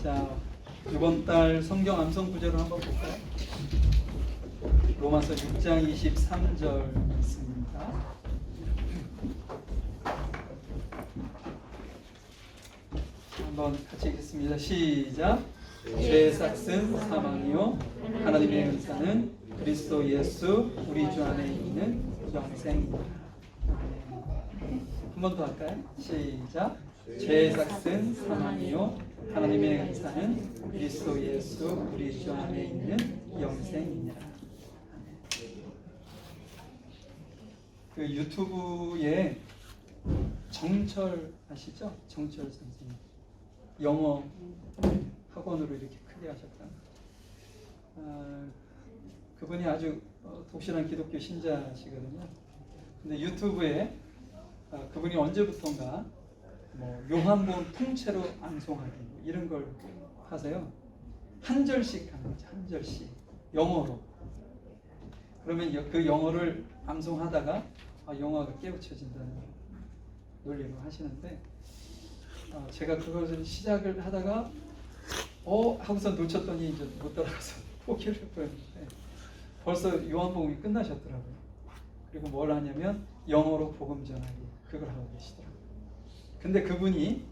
자, 이번 달 성경 암송 구절을 한번 볼까요? 로마서 6장 23절 말씀입니다. 한번 같이 읽겠습니다. 시작. 죄의 삭은 사망이요 하나님의 은사는 그리스도 예수 우리 주 안에 있는 영생이다. 한 번 더 할까요? 시작. 죄의 삭은 사망이요 하나님의 은사는 그리스도 예수 우리 주 안에 있는 영생이냐. 그 유튜브에 정철 아시죠? 정철 선생님 영어 학원으로 이렇게 크게 하셨다. 그분이 아주 독실한 기독교 신자시거든요. 근데 유튜브에 그분이 언제부턴가 뭐 요한복음 통째로 암송하기 뭐 이런 걸 하세요. 한 절씩 하는 거죠. 한 절씩 영어로. 그러면 그 영어를 암송하다가 영어가 깨우쳐진다는 논리로 하시는데 제가 그것을 시작을 하다가 하고서 놓쳤더니 이제 못 따라가서 포기를 해버렸는데 벌써 요한복음이 끝나셨더라고요. 그리고 뭘 하냐면 영어로 복음 전하기 그걸 하고 계시더라고요. 근데 그분이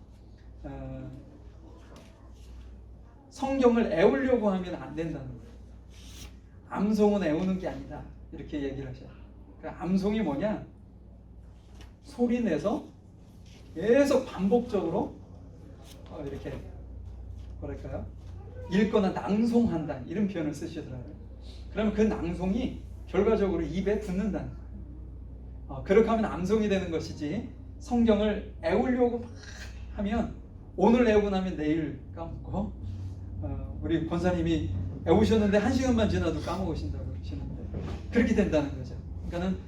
성경을 애우려고 하면 안 된다는 거예요. 암송은 애우는 게 아니다 이렇게 얘기를 하셔요. 그러니까 암송이 뭐냐? 소리 내서 계속 반복적으로 이렇게 뭐랄까요? 읽거나 낭송한다 이런 표현을 쓰시더라고요. 그러면 그 낭송이 결과적으로 입에 붙는다는 거예요. 그렇게 하면 암송이 되는 것이지 성경을 애우려고 막 하면 오늘 애우고 나면 내일 까먹고 우리 권사님이 애우셨는데 1시간만 지나도 까먹으신다고 그러시는데 그렇게 된다는 거죠. 그러니까는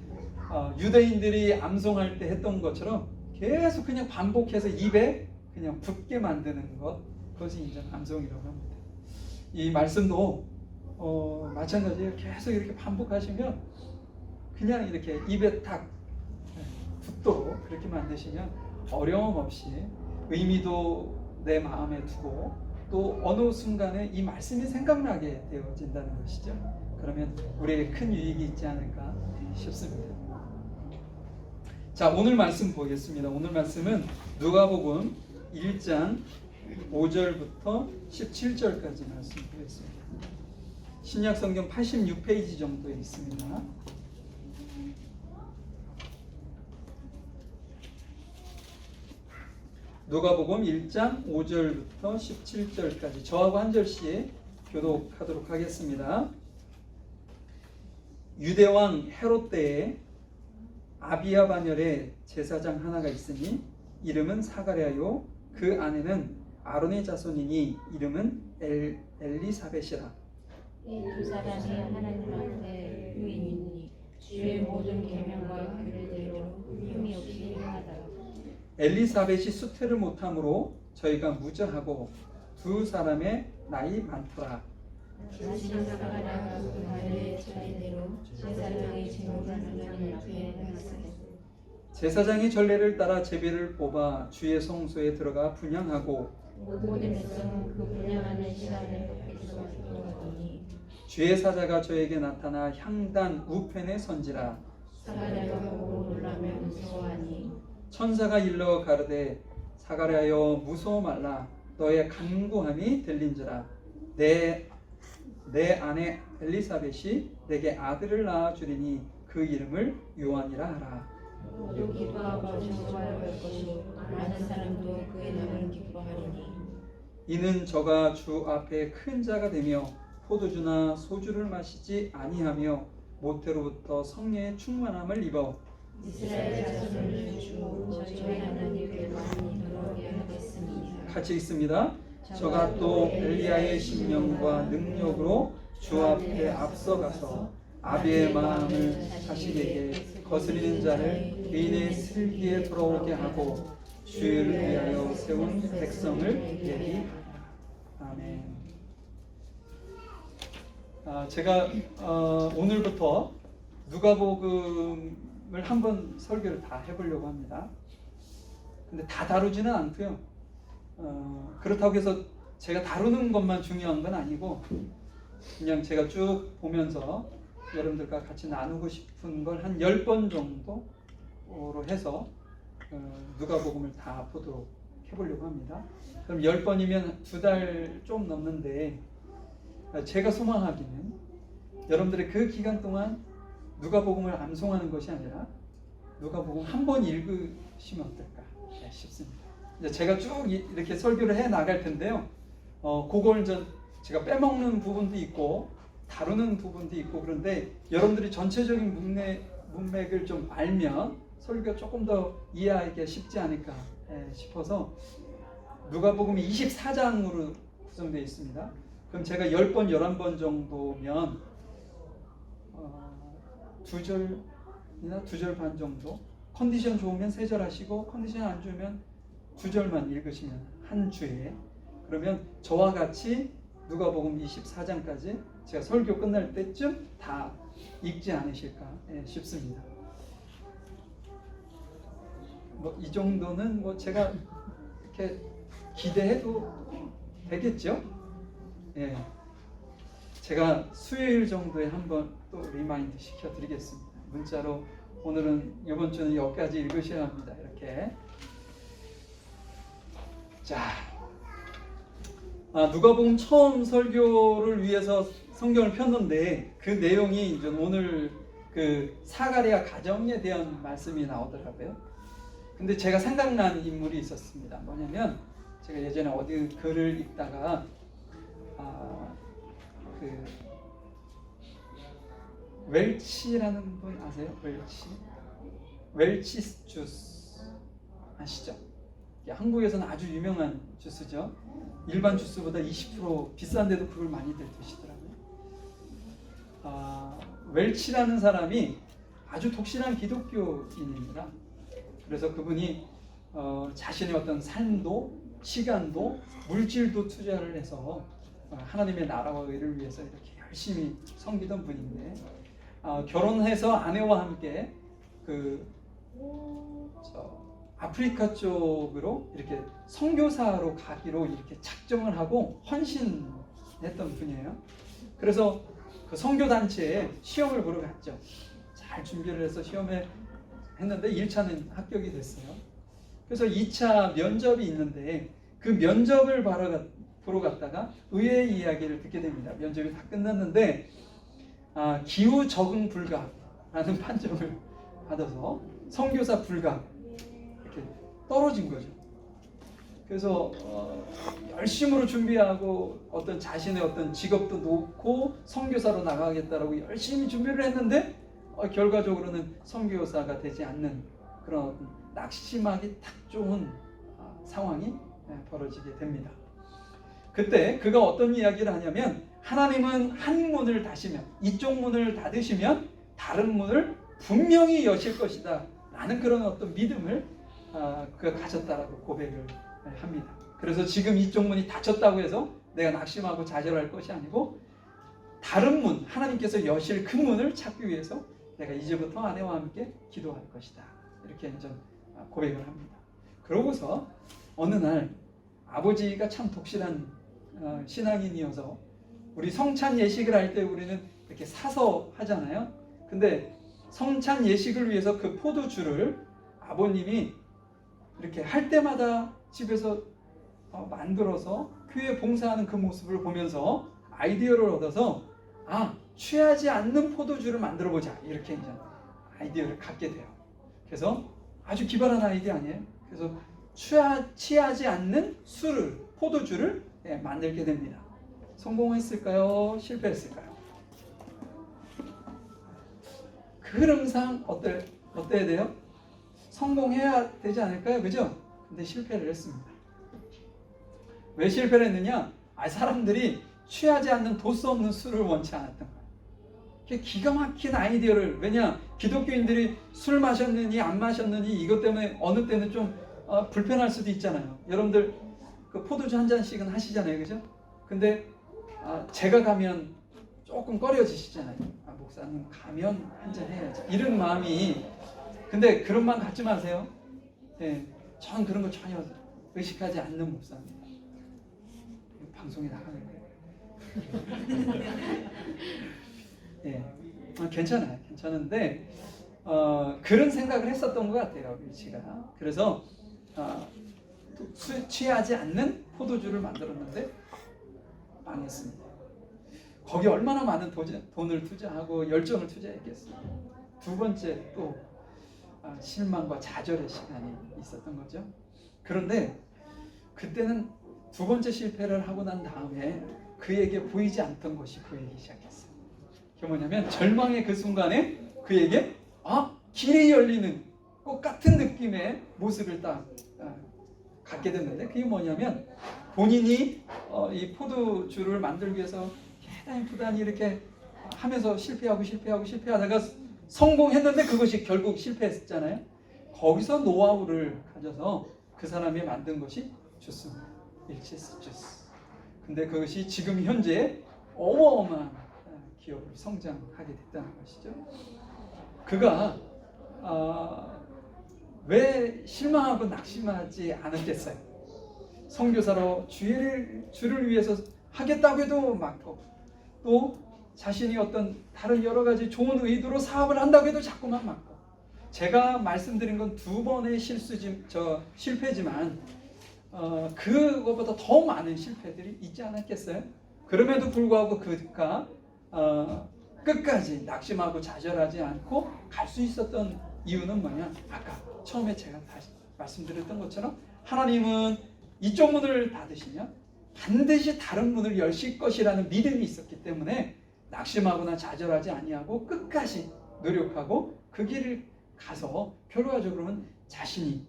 유대인들이 암송할 때 했던 것처럼 계속 그냥 반복해서 입에 그냥 붙게 만드는 것 그것이 이제 암송이라고 합니다. 이 말씀도 마찬가지예요. 계속 이렇게 반복하시면 그냥 이렇게 입에 딱 붙도록 그렇게 만드시면 어려움 없이 의미도 내 마음에 두고 또 어느 순간에 이 말씀이 생각나게 되어진다는 것이죠. 그러면 우리에게 큰 유익이 있지 않을까 싶습니다. 자, 오늘 말씀 보겠습니다. 오늘 말씀은 누가복음 1장 5절부터 17절까지 말씀 보겠습니다. 신약 성경 86페이지 정도에 있습니다. 누가복음 1장 5절부터 17절까지 저하고 한 절씩 교독하도록 하겠습니다. 유대왕 헤롯 때에 아비야 반열에 제사장 하나가 있으니 이름은 사가랴요 그 아내는 아론의 자손이니 이름은 엘리사벳이라. 이 두 사람이 하나님한테 유인이니 주의 모든 계명과 규례대로 흠이 없이 행하더라. 엘리사벳이 수태를 못함으로 저희가 무자하고 두 사람의 나이 많더라. 자신은 사가랴가 그 아내의 차례대로 제사장의 제물하나님 앞에 나갔으니 제사장이 전례를 따라 제비를 뽑아 주의 성소에 들어가 분향하고 모든 백성은 그 분향하는 시간에 밖에서 기도하더니 주의 사자가 저에게 나타나 향단 우편에 선지라. 사가랴가 보고 놀라며 무서워하니 천사가 일러 가르되 사가랴여 무서워 말라 너의 간구함이 들린지라. 내 아내 엘리사벳이 내게 아들을 낳아 주리니 그 이름을 요한이라 하라. 모두 기도하고 즐거워할 것이요 많은 사람도 그의 남을 기뻐하리니 이는 저가 주 앞에 큰 자가 되며 포도주나 소주를 마시지 아니하며 모태로부터 성령의 충만함을 입어 이스라엘 자손을 주고 저희 하나님께 많이 들어오게 하겠습니다. 같이 있습니다. 저가 또 엘리야의 심령과 능력으로 주 앞에 앞서가서 아비의 마음을 자식에게 거스리는 자를 개인의 슬기에 돌아오게 하고 주를 위하여 세운 백성을 예비하라. 아멘. 제가 오늘부터 누가복음을 한번 설교를 다 해보려고 합니다. 근데 다 다루지는 않고요. 그렇다고 해서 제가 다루는 것만 중요한 건 아니고 그냥 제가 쭉 보면서 여러분들과 같이 나누고 싶은 걸 한 10번 정도로 해서 누가복음을 다 보도록 해보려고 합니다. 그럼 10번이면 2달 좀 넘는데 제가 소망하기는 여러분들의 그 기간 동안 누가복음을 암송하는 것이 아니라 누가복음 한 번 읽으시면 어떨까 싶습니다. 이제 제가 쭉 이렇게 설교를 해 나갈 텐데요. 그걸 제가 빼먹는 부분도 있고 다루는 부분도 있고 그런데 여러분들이 전체적인 문맥을 좀 알면 설교가 조금 더 이해하기 쉽지 않을까 싶어서 누가복음이 24장으로 구성되어 있습니다. 그럼 제가 10번, 11번 정도면 2절이나 2절 반 정도, 컨디션 좋으면 3절 하시고 컨디션 안 좋으면 2절만 읽으시면 한 주에, 그러면 저와 같이 누가복음 24장까지 제가 설교 끝날 때쯤 다 읽지 않으실까 싶습니다. 이 정도는 제가 이렇게 기대해도 되겠죠? 예. 제가 수요일 정도에 한번 또 리마인드 시켜드리겠습니다. 문자로 오늘은 이번 주는 여기까지 읽으셔야 합니다. 이렇게. 자, 누가복음 처음 설교를 위해서 성경을 폈는데 그 내용이 이제 오늘 그 사가랴 가정에 대한 말씀이 나오더라고요. 근데 제가 생각난 인물이 있었습니다. 뭐냐면 제가 예전에 어디 글을 읽다가 그 웰치라는 분 아세요? 웰치 주스 아시죠? 한국에서는 아주 유명한 주스죠. 일반 주스보다 20% 비싼데도 그걸 많이들 드시더라고요. 웰치라는 사람이 아주 독실한 기독교인입니다. 그래서 그분이 자신의 어떤 삶도 시간도 물질도 투자를 해서 하나님의 나라와 의를 위해서 이렇게 열심히 섬기던 분인데 결혼해서 아내와 함께 아프리카 쪽으로 이렇게 선교사로 가기로 이렇게 작정을 하고 헌신했던 분이에요. 그래서 그 선교 단체에 시험을 보러 갔죠. 잘 준비를 해서 시험에 했는데 1차는 합격이 됐어요. 그래서 2차 면접이 있는데 그 면접을 보러 갔다가 의외의 이야기를 듣게 됩니다. 면접이 다 끝났는데 기후 적응 불가라는 판정을 받아서 선교사 불가 이렇게 떨어진 거죠. 그래서 열심으로 준비하고 어떤 자신의 어떤 직업도 놓고 선교사로 나가겠다라고 열심히 준비를 했는데 결과적으로는 선교사가 되지 않는 그런 낙심하기 딱 좋은 상황이 벌어지게 됩니다. 그때 그가 어떤 이야기를 하냐면 하나님은 한 문을 닫으시면 이쪽 문을 닫으시면 다른 문을 분명히 여실 것이다 라는 그런 어떤 믿음을 그가 가졌다라고 고백을 합니다. 그래서 지금 이쪽 문이 닫혔다고 해서 내가 낙심하고 좌절할 것이 아니고 다른 문, 하나님께서 여실 그 문을 찾기 위해서 내가 이제부터 아내와 함께 기도할 것이다 이렇게 고백을 합니다. 그러고서 어느 날 아버지가 참 독실한 신앙인이어서 우리 성찬 예식을 할 때 우리는 이렇게 사서 하잖아요. 근데 성찬 예식을 위해서 그 포도주를 아버님이 이렇게 할 때마다 집에서 만들어서 교회 봉사하는 그 모습을 보면서 아이디어를 얻어서 취하지 않는 포도주를 만들어 보자 이렇게 이제 아이디어를 갖게 돼요. 그래서 아주 기발한 아이디어 아니에요? 그래서 취하지 않는 포도주를 만들게 됩니다. 성공했을까요? 실패했을까요? 그 흐름상 어때야 돼요? 성공해야 되지 않을까요? 그죠? 근데 실패를 했습니다. 왜 실패를 했느냐? 사람들이 취하지 않는 도수 없는 술을 원치 않았던 거예요. 기가 막힌 아이디어를, 왜냐? 기독교인들이 술 마셨느니 안 마셨느니 이것 때문에 어느 때는 좀 불편할 수도 있잖아요. 여러분들 그 포도주 한 잔씩은 하시잖아요. 그죠? 근데 제가 가면 조금 꺼려지시잖아요. 목사님 가면 한 잔 해야지 이런 마음이. 근데 그런 마음 갖지 마세요. 전 그런 거 전혀 의식하지 않는 목사입니다. 방송에 나가는 거예요. 예, 괜찮은데 그런 생각을 했었던 것 같아요, 윌치가. 그래서 취하지 않는 포도주를 만들었는데 망했습니다. 거기 얼마나 많은 돈을 투자하고 열정을 투자했겠어요. 두 번째 또 실망과 좌절의 시간이 있었던 거죠. 그런데 그때는 두 번째 실패를 하고 난 다음에 그에게 보이지 않던 것이 보이기 시작했어요. 그게 뭐냐면 절망의 그 순간에 그에게 길이 열리는 것 같은 느낌의 모습을 딱 갖게 됐는데, 그게 뭐냐면 본인이 이 포도주를 만들기 위해서 부단히 이렇게 하면서 실패하다가 성공했는데 그것이 결국 실패했잖아요. 거기서 노하우를 가져서 그 사람이 만든 것이 주스입니다. 일치스 주스. 근데 그것이 지금 현재 어마어마한 기업으로 성장하게 됐다는 것이죠. 그가 왜 실망하고 낙심하지 않았겠어요? 선교사로 주를 위해서 하겠다고 해도 막고, 또 자신이 어떤 다른 여러 가지 좋은 의도로 사업을 한다고 해도 자꾸만 막고. 제가 말씀드린 건 두 번의 실패지만 그것보다 더 많은 실패들이 있지 않았겠어요? 그럼에도 불구하고 그가 끝까지 낙심하고 좌절하지 않고 갈 수 있었던 이유는 뭐냐? 아까 처음에 제가 다시 말씀드렸던 것처럼 하나님은 이쪽 문을 닫으시면 반드시 다른 문을 여실 것이라는 믿음이 있었기 때문에 낙심하거나 좌절하지 아니하고 끝까지 노력하고 그 길을 가서 결과적으로는 자신이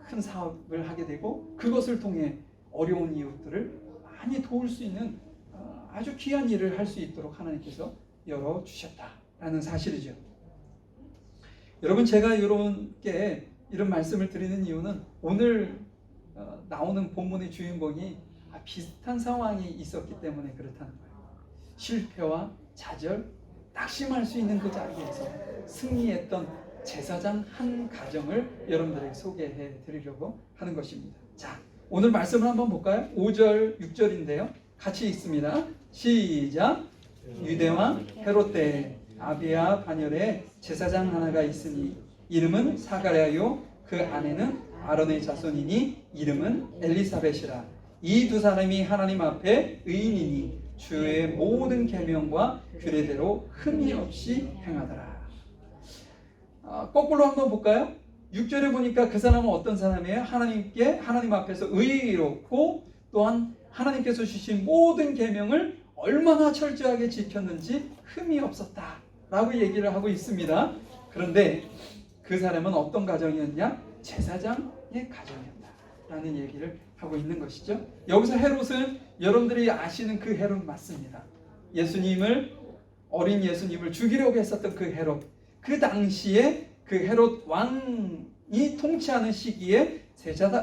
큰 사업을 하게 되고 그것을 통해 어려운 이웃들을 많이 도울 수 있는 아주 귀한 일을 할 수 있도록 하나님께서 열어주셨다라는 사실이죠. 여러분, 제가 여러분께 이런 말씀을 드리는 이유는 오늘 나오는 본문의 주인공이 비슷한 상황이 있었기 때문에 그렇다는 거예요. 실패와 좌절, 낙심할 수 있는 그 자리에서 승리했던 제사장 한 가정을 여러분들에게 소개해 드리려고 하는 것입니다. 자, 오늘 말씀을 한번 볼까요? 5절, 6절인데요. 같이 읽습니다. 시작. 유대왕 헤롯 때 아비야 반열에 제사장 하나가 있으니 이름은 사가랴요 그 아내는 아론의 자손이니 이름은 엘리사벳이라. 이 두 사람이 하나님 앞에 의인이니 주의 모든 계명과 규례대로 흠이 없이 행하더라. 거꾸로 한번 볼까요? 6절에 보니까 그 사람은 어떤 사람이에요? 하나님 앞에서 의롭고 또한 하나님께서 주신 모든 계명을 얼마나 철저하게 지켰는지 흠이 없었다라고 얘기를 하고 있습니다. 그런데 그 사람은 어떤 가정이었냐? 제사장의 가정이었다라는 얘기를 하고 있는 것이죠. 여기서 헤롯은 여러분들이 아시는 그 헤롯 맞습니다. 어린 예수님을 죽이려고 했었던 그 헤롯. 그 당시에 그 헤롯 왕이 통치하는 시기에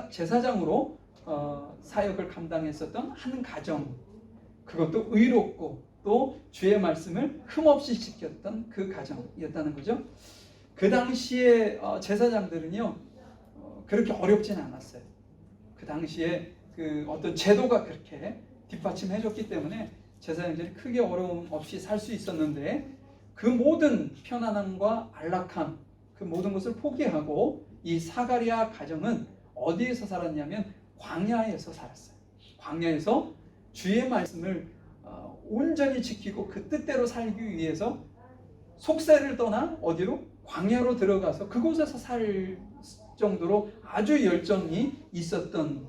제사장으로 사역을 감당했었던 한 가정, 그것도 의롭고 또 주의 말씀을 흠없이 지켰던 그 가정이었다는 거죠. 그 당시에 제사장들은요 그렇게 어렵지는 않았어요. 그 당시에 그 어떤 제도가 그렇게 뒷받침해줬기 때문에 제사장들이 크게 어려움 없이 살 수 있었는데, 그 모든 편안함과 안락함, 그 모든 것을 포기하고 이 사가랴 가정은 어디에서 살았냐면 광야에서 살았어요. 광야에서 주의 말씀을 온전히 지키고 그 뜻대로 살기 위해서 속세를 떠나 어디로? 광야로 들어가서 그곳에서 살 정도로 아주 열정이 있었던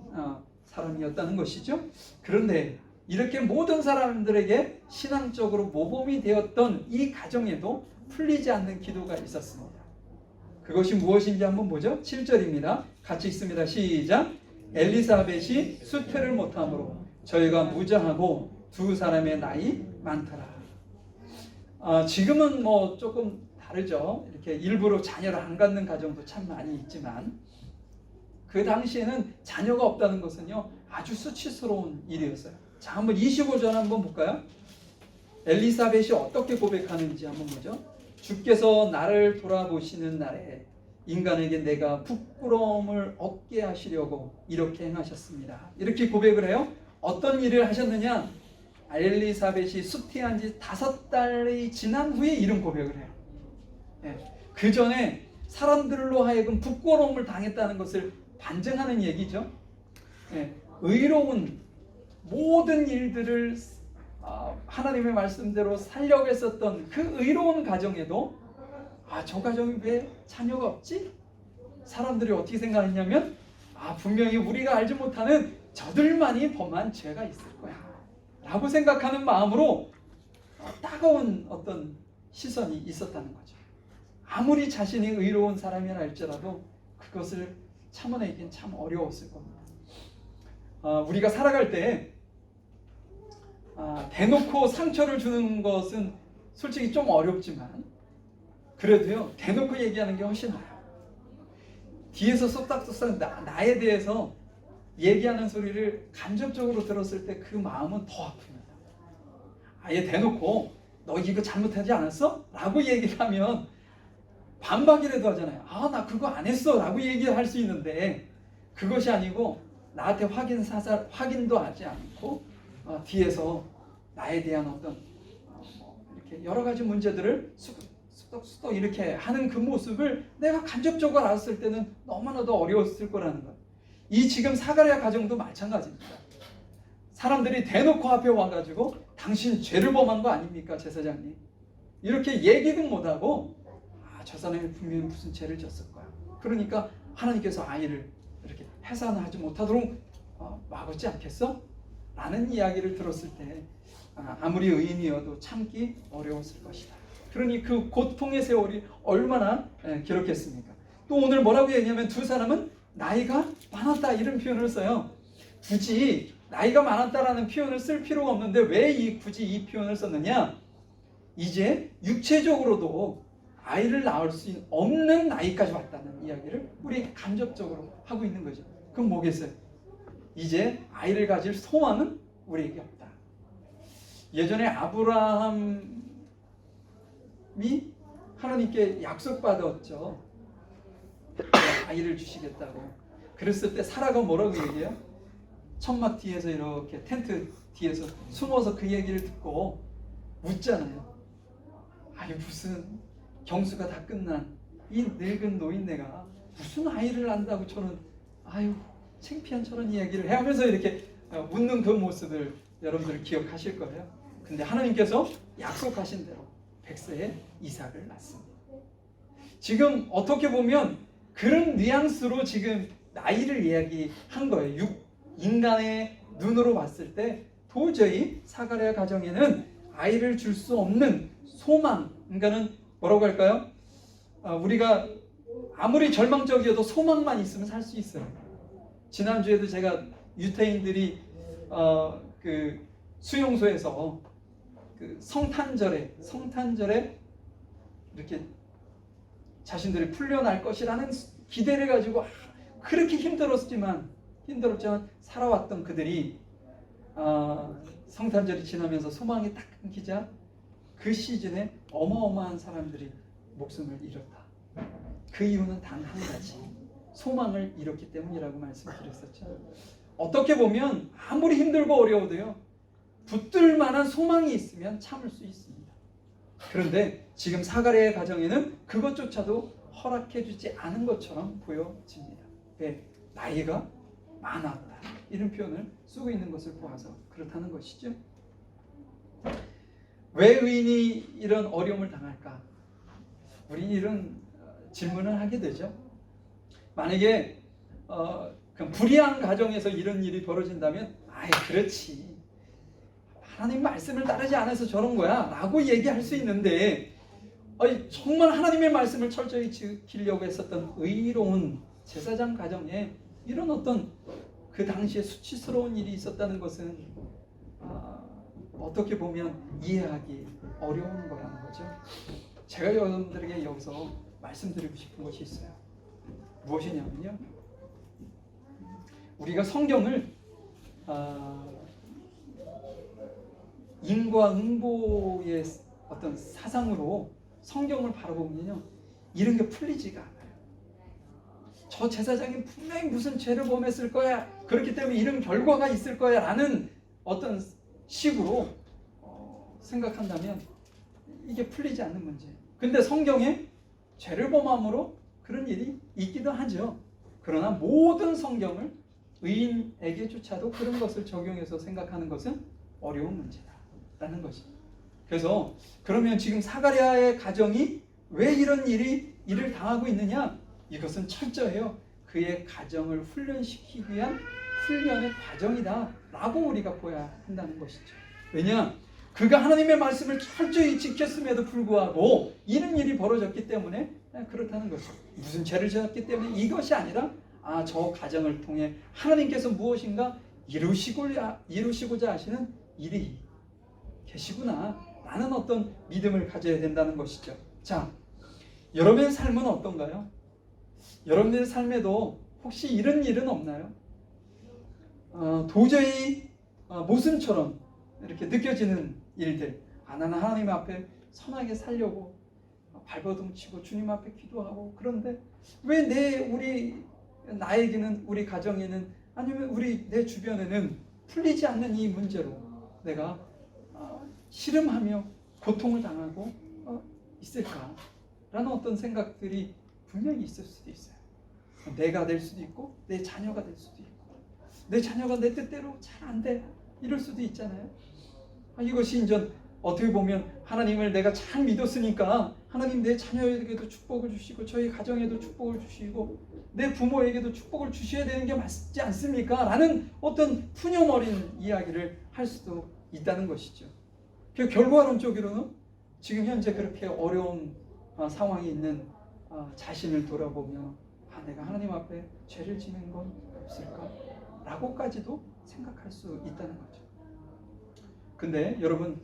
사람이었다는 것이죠. 그런데 이렇게 모든 사람들에게 신앙적으로 모범이 되었던 이 가정에도 풀리지 않는 기도가 있었습니다. 그것이 무엇인지 한번 보죠. 7절입니다. 같이 읽습니다. 시작. 엘리사벳이 수태를 못하므로 저희가 무장하고 두 사람의 나이 많더라. 지금은 뭐 조금 다르죠. 이렇게 일부러 자녀를 안 갖는 가정도 참 많이 있지만 그 당시에는 자녀가 없다는 것은요 아주 수치스러운 일이었어요. 자, 한번 25절 한번 볼까요? 엘리사벳이 어떻게 고백하는지 한번 보죠. 주께서 나를 돌아보시는 날에 인간에게 내가 부끄러움을 얻게 하시려고 이렇게 행하셨습니다. 이렇게 고백을 해요. 어떤 일을 하셨느냐? 엘리사벳이 수태한 지 5달이 지난 후에 이런 고백을 해요. 예, 그 전에 사람들로 하여금 부끄러움을 당했다는 것을 반증하는 얘기죠. 예, 의로운 모든 일들을 하나님의 말씀대로 살려고 했었던 그 의로운 가정에도 저 가정이 왜 자녀가 없지? 사람들이 어떻게 생각했냐면 분명히 우리가 알지 못하는 저들만이 범한 죄가 있을 거야 라고 생각하는 마음으로 따가운 어떤 시선이 있었다는 거죠. 아무리 자신이 의로운 사람이라 할지라도 그것을 참아내긴 참 어려웠을 겁니다. 우리가 살아갈 때 대놓고 상처를 주는 것은 솔직히 좀 어렵지만 그래도요, 대놓고 얘기하는 게 훨씬 나아요. 뒤에서 쏙닥쏙닥 나에 대해서 얘기하는 소리를 간접적으로 들었을 때 그 마음은 더 아픕니다. 아예 대놓고 너 이거 잘못하지 않았어? 라고 얘기를 하면 반박이라도 하잖아요. 나 그거 안 했어 라고 얘기할 수 있는데 그것이 아니고 나한테 확인도 하지 않고 뒤에서 나에 대한 어떤 이렇게 여러 가지 문제들을 수덕수덕 이렇게 하는 그 모습을 내가 간접적으로 알았을 때는 너무나도 어려웠을 거라는 것. 이 지금 사가랴 가정도 마찬가지입니다. 사람들이 대놓고 앞에 와가지고 당신 죄를 범한 거 아닙니까 제사장님? 이렇게 얘기도 못하고 저 사람이 분명히 무슨 죄를 졌을 거야. 그러니까 하나님께서 아이를 이렇게 해산하지 못하도록 막았지 않겠어? 라는 이야기를 들었을 때 아무리 의인이어도 참기 어려웠을 것이다. 그러니 그 고통의 세월이 얼마나 길었겠습니까? 또 오늘 뭐라고 얘기하면 두 사람은 나이가 많았다 이런 표현을 써요. 굳이 나이가 많았다라는 표현을 쓸 필요가 없는데 왜 굳이 이 표현을 썼느냐? 이제 육체적으로도 아이를 낳을 수 없는 나이까지 왔다는 이야기를 우리 간접적으로 하고 있는 거죠. 그럼 뭐겠어요? 이제 아이를 가질 소망은 우리에게 없다. 예전에 아브라함이 하나님께 약속받았죠. 아이를 주시겠다고. 그랬을 때 사라가 뭐라고 얘기해요? 천막 뒤에서 이렇게 텐트 뒤에서 숨어서 그 얘기를 듣고 묻잖아요. 아니 무슨 경수가 다 끝난 이 늙은 노인네가 무슨 아이를 낳는다고 저는 창피한 저런 이야기를 하면서 이렇게 묻는 그 모습을 여러분들 기억하실 거예요. 근데 하나님께서 약속하신 대로 100세에 이삭을 낳습니다. 지금 어떻게 보면 그런 뉘앙스로 지금 나이를 이야기한 거예요. 인간의 눈으로 봤을 때 도저히 사가랴 가정에는 아이를 줄 수 없는 소망, 그러니까는 뭐라고 할까요? 우리가 아무리 절망적이어도 소망만 있으면 살 수 있어요. 지난주에도 제가 유태인들이 그 수용소에서 그 성탄절에 이렇게 자신들이 풀려날 것이라는 기대를 가지고 그렇게 힘들었지만 살아왔던 그들이 성탄절이 지나면서 소망이 딱 끊기자 그 시즌에 어마어마한 사람들이 목숨을 잃었다. 그 이유는 단 한 가지, 소망을 잃었기 때문이라고 말씀드렸었죠. 어떻게 보면 아무리 힘들고 어려워도요, 붙들 만한 소망이 있으면 참을 수 있습니다. 그런데 지금 사가랴의 가정에는 그것조차도 허락해주지 않은 것처럼 보여집니다. 왜? 나이가 많았다. 이런 표현을 쓰고 있는 것을 보아서 그렇다는 것이죠. 왜 의인이 이런 어려움을 당할까? 우리는 이런 질문을 하게 되죠. 만약에 불의한 가정에서 이런 일이 벌어진다면 그렇지. 하나님 말씀을 따르지 않아서 저런 거야 라고 얘기할 수 있는데 정말 하나님의 말씀을 철저히 지키려고 했었던 의로운 제사장 가정에 이런 어떤 그 당시에 수치스러운 일이 있었다는 것은 어떻게 보면 이해하기 어려운 거라는 거죠. 제가 여러분들에게 여기서 말씀드리고 싶은 것이 있어요. 무엇이냐면요, 우리가 성경을 인과응보의 어떤 사상으로 성경을 바라보면요, 이런 게 풀리지가 않아요. 저 제사장이 분명히 무슨 죄를 범했을 거야. 그렇기 때문에 이런 결과가 있을 거야 라는 어떤 식으로 생각한다면 이게 풀리지 않는 문제예요. 근데 성경에 죄를 범함으로 그런 일이 있기도 하죠. 그러나 모든 성경을 의인에게조차도 그런 것을 적용해서 생각하는 것은 어려운 문제다라는 것입니다. 그래서 그러면 지금 사가랴의 가정이 왜 이런 일을 당하고 있느냐? 이것은 철저해요. 그의 가정을 훈련시키기 위한 훈련의 과정이다 라고 우리가 보아야 한다는 것이죠. 왜냐? 그가 하나님의 말씀을 철저히 지켰음에도 불구하고 이런 일이 벌어졌기 때문에 그렇다는 거죠. 무슨 죄를 지었기 때문에 이것이 아니라 저 가정을 통해 하나님께서 무엇인가 이루시고자 하시는 일이 계시구나 라는 어떤 믿음을 가져야 된다는 것이죠. 자, 여러분의 삶은 어떤가요? 여러분의 삶에도 혹시 이런 일은 없나요? 도저히 모순처럼 이렇게 느껴지는 일들. 나는 하나님 앞에 선하게 살려고 발버둥 치고 주님 앞에 기도하고, 그런데 왜 나에게는, 우리 가정에는, 아니면 내 주변에는 풀리지 않는 이 문제로 내가 씨름하며 고통을 당하고 있을까라는 어떤 생각들이 분명히 있을 수도 있어요. 내가 될 수도 있고 내 자녀가 될 수도 있고, 내 자녀가 내 뜻대로 잘 안 돼 이럴 수도 있잖아요. 이것이 이제 어떻게 보면 하나님을 내가 잘 믿었으니까 하나님 내 자녀에게도 축복을 주시고 저희 가정에도 축복을 주시고 내 부모에게도 축복을 주셔야 되는 게 맞지 않습니까? 라는 어떤 푸념 어린 이야기를 할 수도 있다는 것이죠. 결과론적으로는 지금 현재 그렇게 어려운 상황이 있는 자신을 돌아보며 내가 하나님 앞에 죄를 지은 건 없을까? 라고까지도 생각할 수 있다는 거죠. 근데 여러분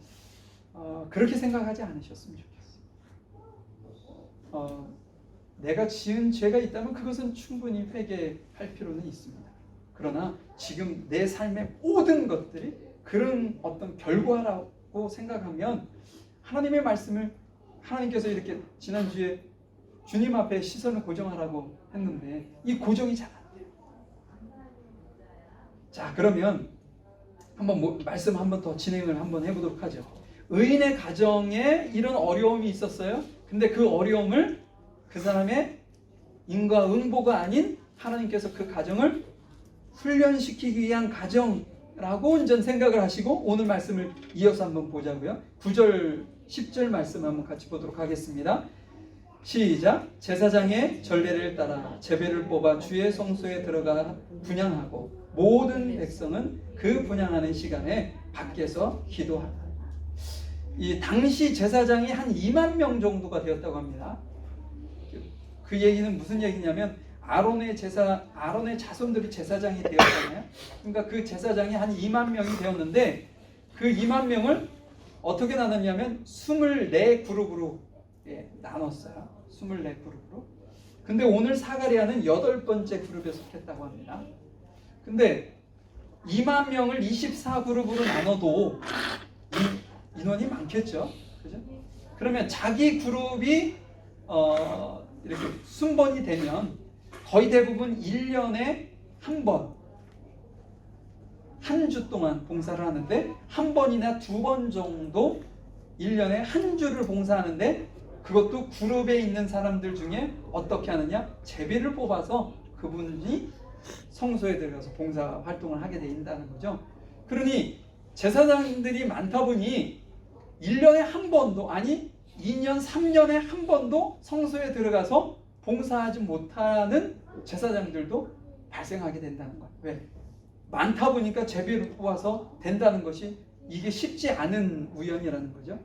그렇게 생각하지 않으셨으면 좋겠어요. 내가 지은 죄가 있다면 그것은 충분히 회개할 필요는 있습니다. 그러나 지금 내 삶의 모든 것들이 그런 어떤 결과라고 생각하면 하나님의 말씀을, 하나님께서 이렇게 지난주에 주님 앞에 시선을 고정하라고 했는데 이 고정이 잘 안 돼요. 자, 그러면 한번 말씀 한번 더 진행을 한번 해보도록 하죠. 의인의 가정에 이런 어려움이 있었어요. 근데 그 어려움을 그 사람의 인과응보가 아닌 하나님께서 그 가정을 훈련시키기 위한 가정라고 이제 생각을 하시고 오늘 말씀을 이어서 한번 보자고요. 9절 10절 말씀 한번 같이 보도록 하겠습니다. 시작. 제사장의 전례를 따라 제배를 뽑아 주의 성소에 들어가 분향하고 모든 백성은 그 분향하는 시간에 밖에서 기도하라. 이 당시 제사장이 한 2만 명 정도가 되었다고 합니다. 그 얘기는 무슨 얘기냐면 아론의 자손들이 제사장이 되었잖아요. 그러니까 그 제사장이 한 2만 명이 되었는데 그 2만 명을 어떻게 나눴냐면 24그룹으로 나눴어요. 24그룹으로. 근데 오늘 사가랴는 8번째 그룹에 속했다고 합니다. 근데 2만 명을 24그룹으로 나눠도 인원이 많겠죠. 그죠? 그러면 자기 그룹이 이렇게 순번이 되면 거의 대부분 1년에 한 번, 한 주 동안 봉사를 하는데 한 번이나 2번 정도 1년에 한 주를 봉사하는데 그것도 그룹에 있는 사람들 중에 어떻게 하느냐? 제비를 뽑아서 그분이 성소에 들어가서 봉사 활동을 하게 된다는 거죠. 그러니 제사장들이 많다 보니 1년에 한 번도, 아니 2년, 3년에 한 번도 성소에 들어가서 봉사하지 못하는 제사장들도 발생하게 된다는 거예요. 왜? 많다 보니까 제비를 뽑아서 된다는 것이 이게 쉽지 않은 우연이라는 거죠.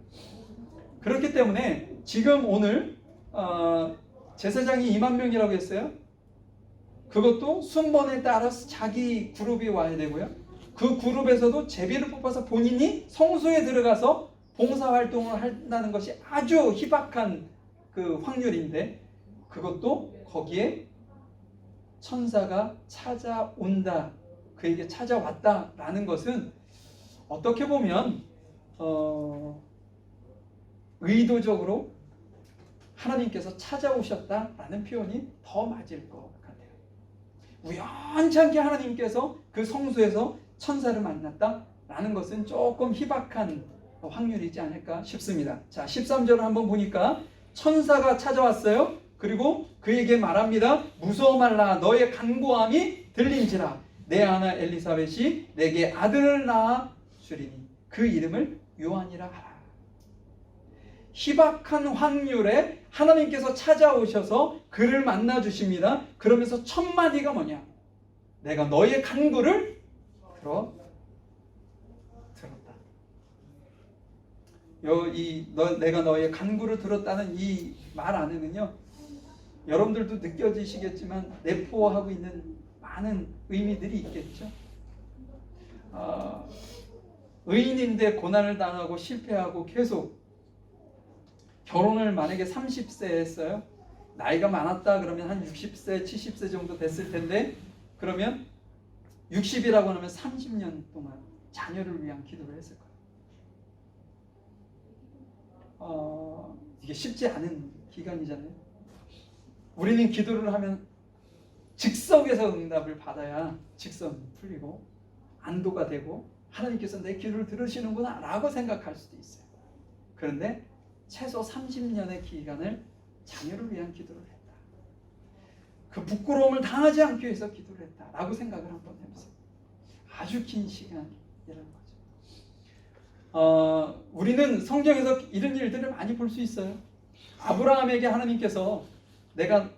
그렇기 때문에 지금 오늘 제사장이 2만 명이라고 했어요. 그것도 순번에 따라서 자기 그룹이 와야 되고요. 그 그룹에서도 제비를 뽑아서 본인이 성소에 들어가서 봉사활동을 한다는 것이 아주 희박한 그 확률인데 그것도 거기에 천사가 찾아온다, 그에게 찾아왔다라는 것은 어떻게 보면 의도적으로 하나님께서 찾아오셨다라는 표현이 더 맞을 것 같아요. 우연찮게 하나님께서 그 성소에서 천사를 만났다라는 것은 조금 희박한 확률이지 않을까 싶습니다. 자, 13절을 한번 보니까 천사가 찾아왔어요. 그리고 그에게 말합니다. 무서워 말라. 너의 간구함이 들린지라. 내 아내 엘리사벳이 내게 아들을 낳아 주리니 그 이름을 요한이라 하라. 희박한 확률에 하나님께서 찾아오셔서 그를 만나 주십니다. 그러면서 첫 마디가 뭐냐? 내가 너의 간구를 들었다. 내가 너의 간구를 들었다는 이 말 안에는요, 여러분들도 느껴지시겠지만 내포하고 있는 많은 의미들이 있겠죠. 의인인데 고난을 당하고 실패하고 계속 결혼을 만약에 30세에 했어요. 나이가 많았다 그러면 한 60세, 70세 정도 됐을 텐데, 그러면 60이라고 하면 30년 동안 자녀를 위한 기도를 했을 거예요. 이게 쉽지 않은 기간이잖아요. 우리는 기도를 하면 즉석에서 응답을 받아야 직선 풀리고 안도가 되고 하나님께서 내 기도를 들으시는구나 라고 생각할 수도 있어요. 그런데 최소 30년의 기간을 자녀를 위한 기도를 했다. 그 부끄러움을 당하지 않기 위해서 기도를 했다 라고 생각을 한번 해보세요. 아주 긴 시간이라는 거죠. 우리는 성경에서 이런 일들을 많이 볼 수 있어요. 아브라함에게 하나님께서 내가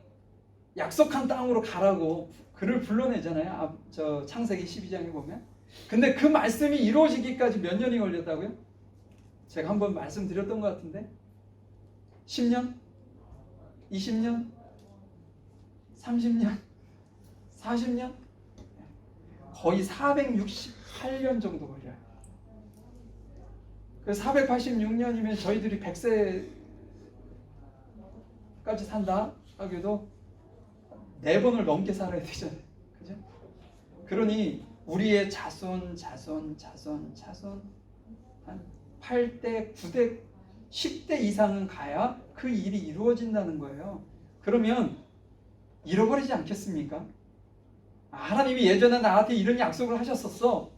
약속한 땅으로 가라고 그를 불러내잖아요. 저 창세기 12장에 보면. 근데 그 말씀이 이루어지기까지 몇 년이 걸렸다고요? 제가 한번 말씀드렸던 것 같은데 10년? 20년? 30년? 40년? 거의 468년 정도 걸려요. 그 486년이면 저희들이 100세까지 산다 하기도 4번을 넘게 살아야 되잖아요. 그죠? 그러니 우리의 자손 한 8대, 9대, 10대 이상은 가야 그 일이 이루어진다는 거예요. 그러면 잃어버리지 않겠습니까? 하나님이 예전에 나한테 이런 약속을 하셨었어.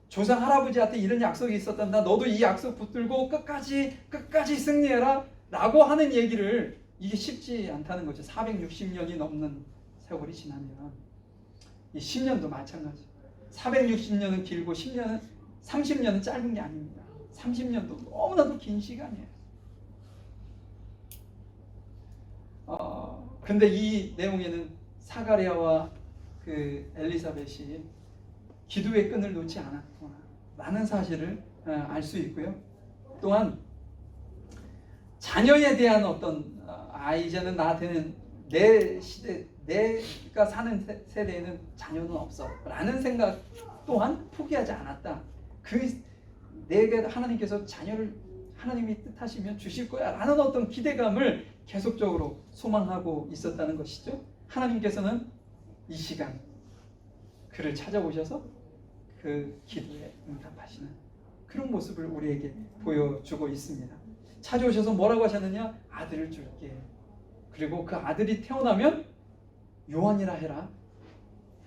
조상 할아버지한테 이런 약속이 있었단다. 너도 이 약속 붙들고 끝까지 승리해라 라고 하는 얘기를, 이게 쉽지 않다는 거죠. 460년이 넘는 세월이 지나면 이 10년도 마찬가지. 460년은 길고 30년은 짧은 게 아닙니다. 30년도 너무나도 긴 시간이에요. 근데 이 내용에는 사가랴와 그 엘리사벳이 기도의 끈을 놓지 않았구나 라는 사실을 알 수 있고요. 또한 자녀에 대한 어떤 이제는 나한테는 내 시대, 내가 사는 세대에는 자녀는 없어 라는 생각 또한 포기하지 않았다. 내게 하나님께서 자녀를 하나님이 뜻하시면 주실 거야 라는 어떤 기대감을 계속적으로 소망하고 있었다는 것이죠. 하나님께서는 이 시간 그를 찾아오셔서 그 기도에 응답하시는 그런 모습을 우리에게 보여주고 있습니다. 찾아오셔서 뭐라고 하셨느냐? 아들을 줄게. 그리고 그 아들이 태어나면 요한이라 해라.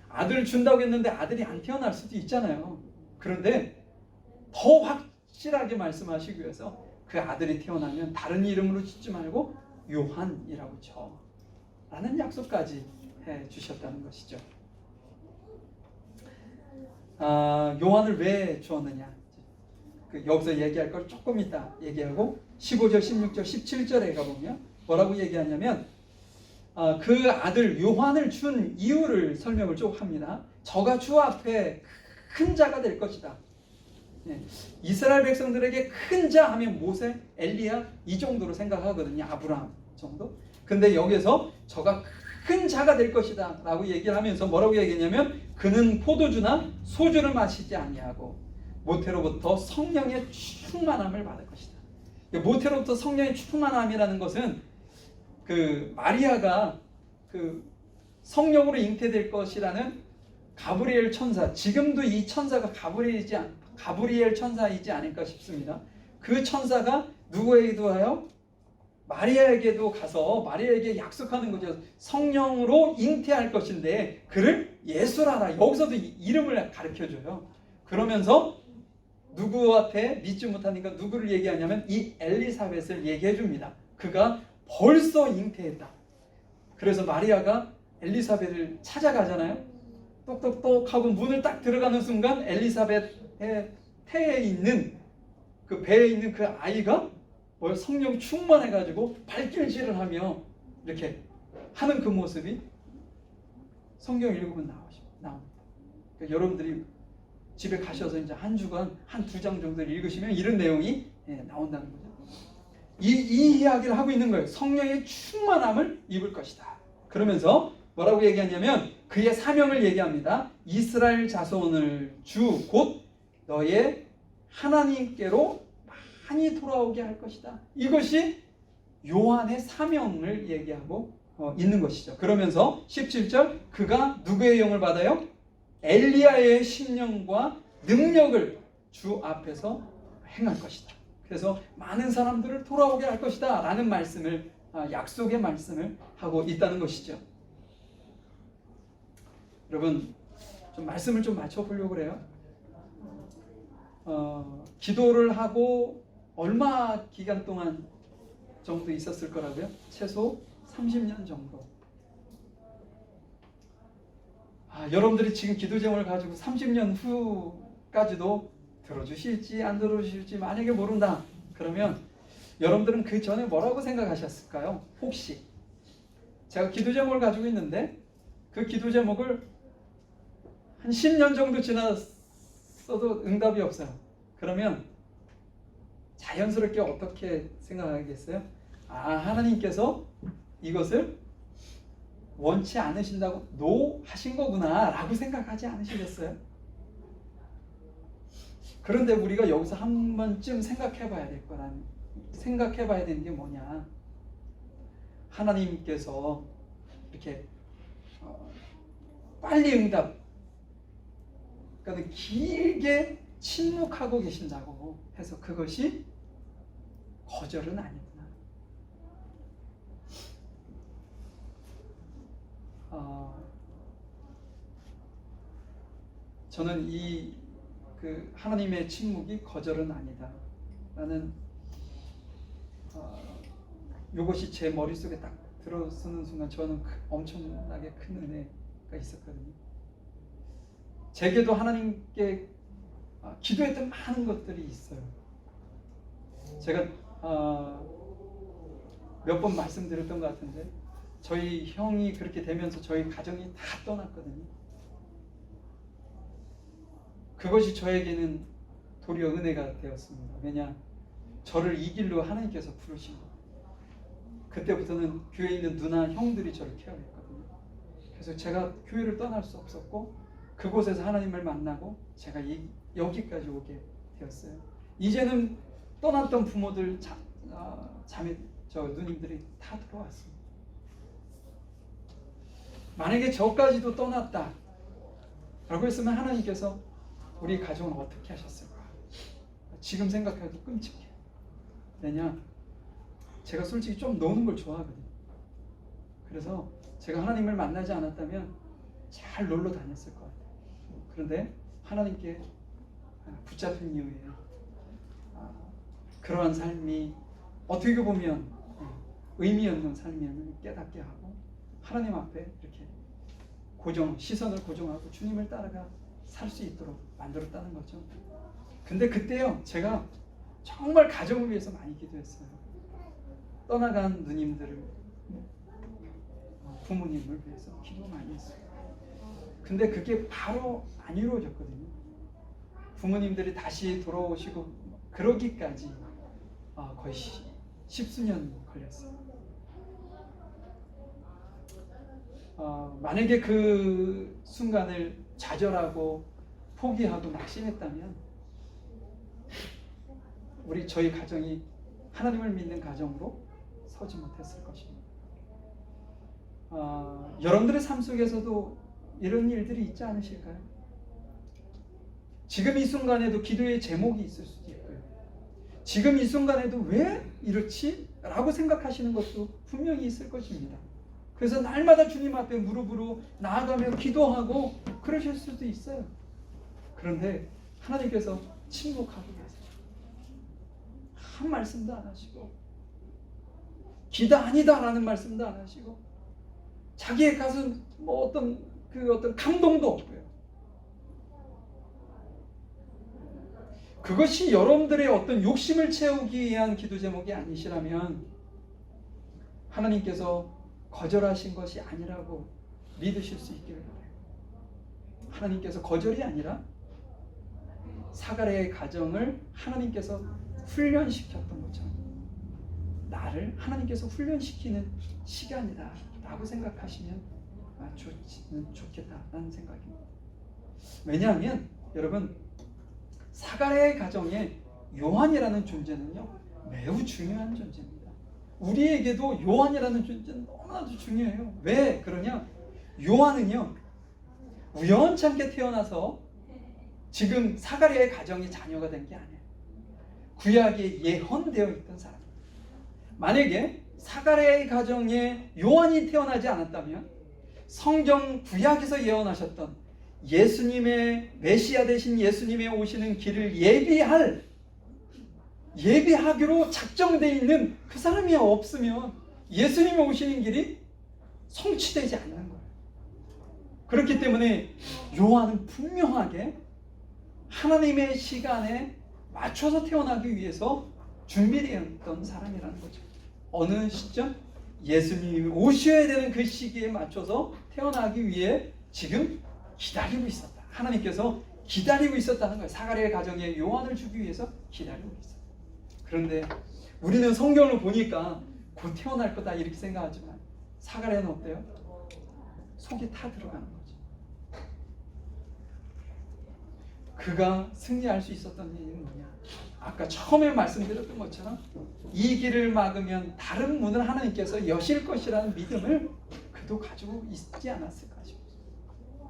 아들을 준다고 했는데 아들이 안 태어날 수도 있잖아요. 그런데 더 확실하게 말씀하시기 위해서 그 아들이 태어나면 다른 이름으로 짓지 말고 요한이라고 쳐 라는 약속까지 해주셨다는 것이죠. 요한을 왜 주었느냐? 여기서 얘기할 걸 조금 이따 얘기하고 15절, 16절, 17절에 가보면 뭐라고 얘기하냐면 그 아들 요한을 준 이유를 설명을 쭉 합니다. 저가 주 앞에 큰 자가 될 것이다. 이스라엘 백성들에게 큰 자 하면 모세, 엘리야 이 정도로 생각하거든요. 아브라함 정도. 근데 여기서 저가 큰 자가 될 것이다 라고 얘기를 하면서 뭐라고 얘기했냐면 그는 포도주나 소주를 마시지 아니하고 모태로부터 성령의 충만함을 받을 것이다. 모태로부터 성령의 충만함이라는 것은 그 마리아가 그 성령으로 잉태될 것이라는 가브리엘 천사, 지금도 이 천사가 가브리엘 천사이지 않을까 싶습니다. 그 천사가 누구에게도 하여 마리아에게도 가서 마리아에게 약속하는 거죠. 성령으로 잉태할 것인데 그를 예수라라. 여기서도 이름을 가르쳐줘요. 그러면서 누구한테 믿지 못하니까 누구를 얘기하냐면 이 엘리사벳을 얘기해 줍니다. 그가 벌써 잉태했다. 그래서 마리아가 엘리사벳을 찾아가잖아요. 똑똑똑 하고 문을 딱 들어가는 순간 엘리사벳의 태에 있는 그 배에 있는 그 아이가 성령 충만해가지고 발길질을 하며 이렇게 하는 그 모습이 성경 읽으면 나옵니다. 그러니까 여러분들이 집에 가셔서 이제 한 주간 한 2장 정도 읽으시면 이런 내용이 나온다는 거죠. 이 이야기를 하고 있는 거예요. 성령의 충만함을 입을 것이다. 그러면서 뭐라고 얘기하냐면 그의 사명을 얘기합니다. 이스라엘 자손을 주 곧 너의 하나님께로 많이 돌아오게 할 것이다. 이것이 요한의 사명을 얘기하고 있는 것이죠. 그러면서 17절 그가 누구의 영을 받아요? 엘리야의 심령과 능력을 주 앞에서 행할 것이다. 그래서 많은 사람들을 돌아오게 할 것이다 라는 말씀을 약속의 말씀을 하고 있다는 것이죠. 여러분 좀 말씀을 좀 맞춰보려고 그래요. 기도를 하고 얼마 기간 동안 정도 있었을 거라고요? 최소 30년 정도. 여러분들이 지금 기도 제목을 가지고 30년 후까지도 들어주실지 안 들어주실지 만약에 모른다. 그러면 여러분들은 그 전에 뭐라고 생각하셨을까요? 혹시 제가 기도 제목을 가지고 있는데 그 기도 제목을 한 10년 정도 지났어도 응답이 없어요. 그러면 자연스럽게 어떻게 생각하겠어요? 하나님께서 이것을 원치 않으신다고 노 하신 거구나 라고 생각하지 않으시겠어요? 그런데 우리가 여기서 한 번쯤 생각해 봐야 되는 게 뭐냐, 하나님께서 이렇게 빨리 응답, 그러니까 길게 침묵하고 계신다고 해서 그것이 거절은 아니구나. 저는 그 하나님의 침묵이 거절은 아니다 라는 이것이 제 머릿속에 딱 들어서는 순간 저는 엄청나게 큰 은혜가 있었거든요. 제게도 하나님께 기도했던 많은 것들이 있어요. 제가 몇 번 말씀드렸던 것 같은데 저희 형이 그렇게 되면서 저희 가정이 다 떠났거든요. 그것이 저에게는 도리어 은혜가 되었습니다. 왜냐, 저를 이 길로 하나님께서 부르신 거예요. 그때부터는 교회에 있는 누나 형들이 저를 케어했거든요. 그래서 제가 교회를 떠날 수 없었고 그곳에서 하나님을 만나고 제가 여기까지 오게 되었어요. 이제는 떠났던 부모들, 자매, 누님들이 다 들어왔습니다. 만약에 저까지도 떠났다 라고 했으면 하나님께서 우리 가정을 어떻게 하셨을까? 지금 생각해도 끔찍해. 왜냐, 제가 솔직히 좀 노는 걸 좋아하거든요. 그래서 제가 하나님을 만나지 않았다면 잘 놀러 다녔을 것 같아요. 그런데 하나님께 붙잡힌 이후에 그러한 삶이 어떻게 보면 의미 없는 삶이었는 깨닫게 하고 하나님 앞에 이렇게 시선을 고정하고 주님을 따라가 살 수 있도록 만들었다는 거죠. 근데 그때요, 제가 정말 가정을 위해서 많이 기도했어요. 떠나간 누님들을, 부모님을 위해서 기도 많이 했어요. 근데 그게 바로 안 이루어졌거든요. 부모님들이 다시 돌아오시고 그러기까지 거의 10수년 걸렸어요. 만약에 그 순간을 좌절하고 포기하고 낙심했다면 저희 가정이 하나님을 믿는 가정으로 서지 못했을 것입니다. 여러분들의 삶 속에서도 이런 일들이 있지 않으실까요? 지금 이 순간에도 기도의 제목이 있을 수도 있고요. 지금 이 순간에도 왜 이렇지? 라고 생각하시는 것도 분명히 있을 것입니다. 그래서 날마다 주님 앞에 무릎으로 나아가며 기도하고 그러실 수도 있어요. 그런데 하나님께서 침묵하고 계세요. 한 말씀도 안 하시고, 기다 아니다 라는 말씀도 안 하시고, 자기의 가슴 어떤 감동도 없고요. 그것이 여러분들의 어떤 욕심을 채우기 위한 기도 제목이 아니시라면 하나님께서 거절하신 것이 아니라고 믿으실 수 있기를 바라요. 하나님께서 거절이 아니라 사가랴의 가정을 하나님께서 훈련시켰던 것처럼 나를 하나님께서 훈련시키는 시간이다 라고 생각하시면 좋겠다라는 생각입니다. 왜냐하면 여러분, 사가랴의 가정에 요한이라는 존재는요 매우 중요한 존재입니다. 우리에게도 요한이라는 존재는 너무나도 중요해요. 왜 그러냐? 요한은요 우연찮게 태어나서 지금 사가랴의 가정이 자녀가 된 게 아니에요. 구약에 예언되어 있던 사람입니다. 만약에 사가랴의 가정에 요한이 태어나지 않았다면 성경 구약에서 예언하셨던 예수님의 메시아 되신 예수님의 오시는 길을 예비하기로 작정되어 있는 그 사람이 없으면 예수님이 오시는 길이 성취되지 않는 거예요. 그렇기 때문에 요한은 분명하게 하나님의 시간에 맞춰서 태어나기 위해서 준비되었던 사람이라는 거죠. 어느 시점? 예수님이 오셔야 되는 그 시기에 맞춰서 태어나기 위해 지금 기다리고 있었다. 하나님께서 기다리고 있었다는 거예요. 사가랴의 가정에 요한을 주기 위해서 기다리고 있었다. 그런데 우리는 성경을 보니까 곧 태어날 거다 이렇게 생각하지만 사가랴는 어때요? 속이 타 들어가는 거죠. 그가 승리할 수 있었던 일은 뭐냐? 아까 처음에 말씀드렸던 것처럼 이 길을 막으면 다른 문을 하나님께서 여실 것이라는 믿음을 그도 가지고 있지 않았을까 싶어요.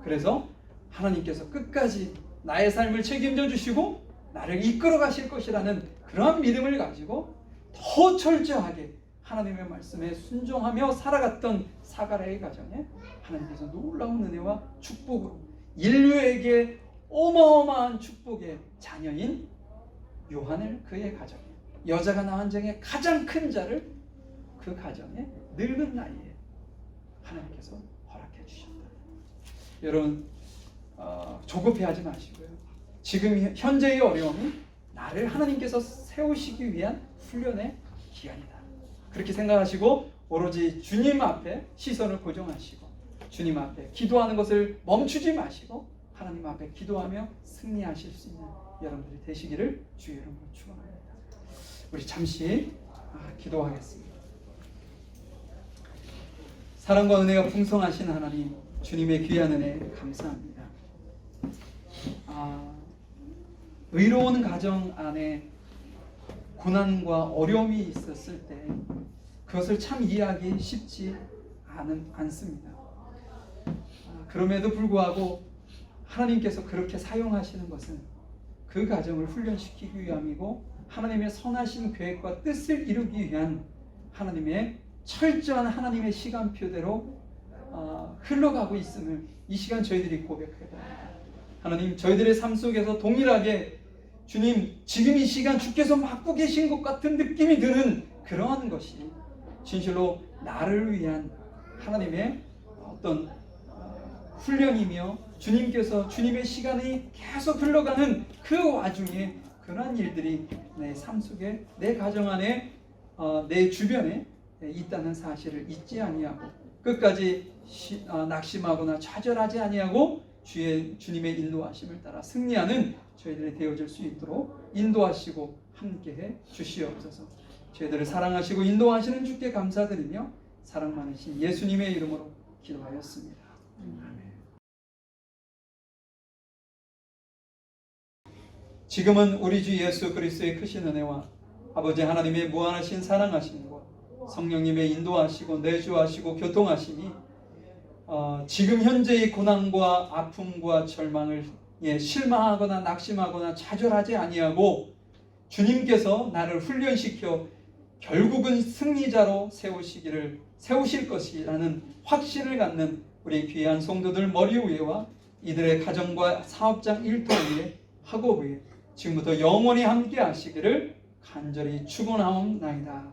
그래서 하나님께서 끝까지 나의 삶을 책임져 주시고 나를 이끌어 가실 것이라는 그러한 믿음을 가지고 더 철저하게 하나님의 말씀에 순종하며 살아갔던 사가랴의 가정에 하나님께서 놀라운 은혜와 축복으로 인류에게 어마어마한 축복의 자녀인 요한을 그의 가정에, 여자가 낳은 중에 가장 큰 자를 그 가정에 늙은 나이에 하나님께서 허락해 주셨다. 여러분 조급해하지 마시고요. 지금 현재의 어려움이 나를 하나님께서 세우시기 위한 훈련의 기간이다. 그렇게 생각하시고 오로지 주님 앞에 시선을 고정하시고 주님 앞에 기도하는 것을 멈추지 마시고 하나님 앞에 기도하며 승리하실 수 있는 여러분들이 되시기를 주의 이름으로 축원합니다. 우리 잠시 기도하겠습니다. 사랑과 은혜가 풍성하신 하나님, 주님의 귀한 은혜 감사합니다. 의로운 가정 안에 고난과 어려움이 있었을 때 그것을 참 이해하기 쉽지 않습니다. 그럼에도 불구하고 하나님께서 그렇게 사용하시는 것은 그 가정을 훈련시키기 위함이고 하나님의 선하신 계획과 뜻을 이루기 위한 하나님의 철저한 하나님의 시간표대로 흘러가고 있음을 이 시간 저희들이 고백합니다. 하나님, 저희들의 삶 속에서 동일하게 주님 지금 이 시간 주께서 맡고 계신 것 같은 느낌이 드는 그러한 것이 진실로 나를 위한 하나님의 어떤 훈련이며 주님께서 주님의 시간이 계속 흘러가는 그 와중에 그러한 일들이 내 삶 속에 내 가정 안에 내 주변에 있다는 사실을 잊지 아니하고 끝까지 낙심하거나 좌절하지 아니하고 주님의 인도하심을 따라 승리하는 저희들이 되어질 수 있도록 인도하시고 함께해 주시옵소서. 저희들을 사랑하시고 인도하시는 주께 감사드리며 사랑 많으신 예수님의 이름으로 기도하였습니다. 아멘. 지금은 우리 주 예수 그리스도의 크신 은혜와 아버지 하나님의 무한하신 사랑하심과 성령님의 인도하시고 내주하시고 교통하심이 지금 현재의 고난과 아픔과 절망을 실망하거나 낙심하거나 좌절하지 아니하고 주님께서 나를 훈련시켜 결국은 승리자로 세우실 것이라는 확신을 갖는 우리 귀한 성도들 머리 위에와 이들의 가정과 사업장 일터 위에 학업 위에 지금부터 영원히 함께 하시기를 간절히 축원하옵나이다.